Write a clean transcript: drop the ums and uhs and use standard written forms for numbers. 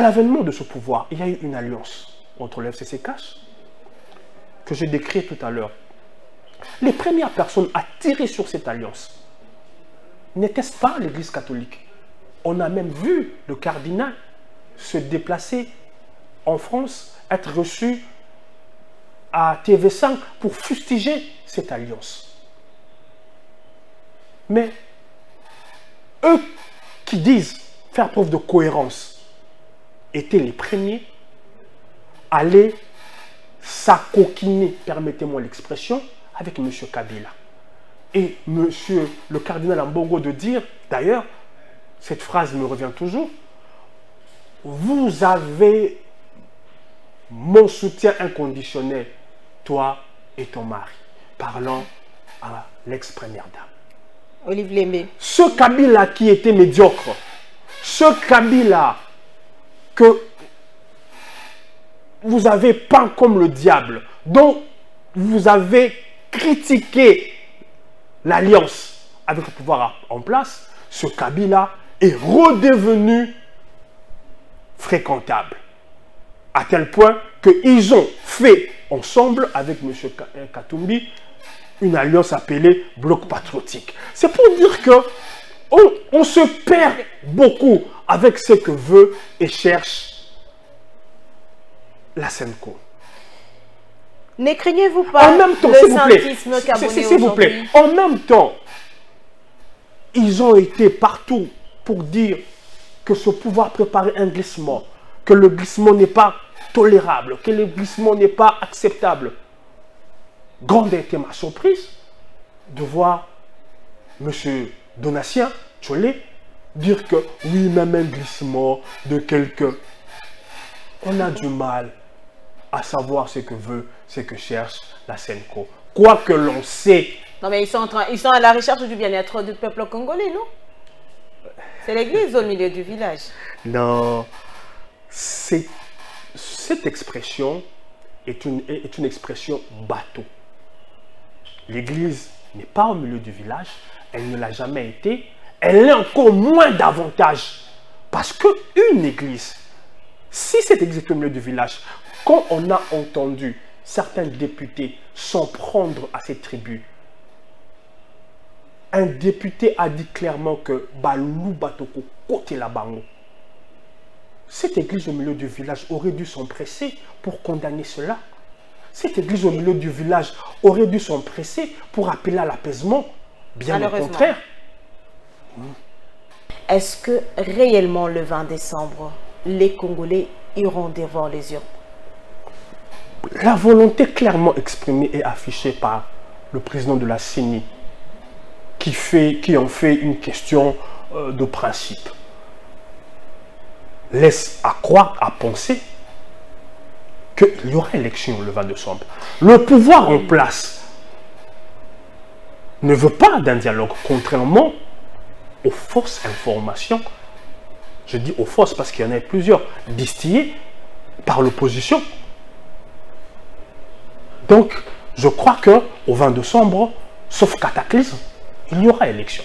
À l'avènement de ce pouvoir, il y a eu une alliance entre le FCC Cash, que j'ai décrit tout à l'heure. Les premières personnes à tirer sur cette alliance, n'était-ce pas l'Église catholique? On a même vu le cardinal se déplacer en France, être reçu à TV5 pour fustiger cette alliance. Mais eux qui disent faire preuve de cohérence étaient les premiers à aller s'acoquiner, permettez-moi l'expression, avec M. Kabila. Et M. le cardinal Ambongo de dire, d'ailleurs, cette phrase me revient toujours, vous avez mon soutien inconditionnel, toi et ton mari, parlant à l'ex-première dame. Olive Lémé. Ce Kabila qui était médiocre, ce Kabila que vous avez peint comme le diable, dont vous avez critiqué l'alliance avec le pouvoir en place, ce Kabila est redevenu fréquentable. À tel point qu'ils ont fait ensemble avec M. Katumbi une alliance appelée Bloc Patriotique. C'est pour dire que on se perd beaucoup avec ce que veut et cherche la Senko. Ne craignez-vous pas en même temps, s'il vous plaît, en même temps, ils ont été partout pour dire que ce pouvoir préparait un glissement, que le glissement n'est pas tolérable, que le glissement n'est pas acceptable. Grande a été ma surprise de voir M. Donatien Tcholé dire que oui, même un glissement de quelques... On a du mal à savoir ce que veut, ce que cherche la Senko. Quoi que l'on sait... Non mais ils sont à la recherche du bien-être du peuple congolais, non? C'est l'église au milieu du village. Non, cette expression est une expression bateau. L'église n'est pas au milieu du village, elle ne l'a jamais été, elle est encore moins davantage. Parce qu'une église, si cette église est au milieu du village, quand on a entendu certains députés s'en prendre à ces tribus, un député a dit clairement que Balou Batoko côté la bango. Cette église au milieu du village aurait dû s'empresser pour condamner cela. Cette église au milieu du village aurait dû s'empresser pour appeler à l'apaisement. Bien au contraire. Est-ce que réellement le 20 décembre, les Congolais iront devant les urnes? La volonté clairement exprimée et affichée par le président de la CENI qui en fait une question de principe laisse à croire, à penser qu'il y aura élection le 20 décembre. Le pouvoir en place ne veut pas d'un dialogue, contrairement aux fausses informations. Je dis aux fausses parce qu'il y en a plusieurs distillées par l'opposition. Donc, je crois qu'au 20 décembre, sauf cataclysme, il y aura élection.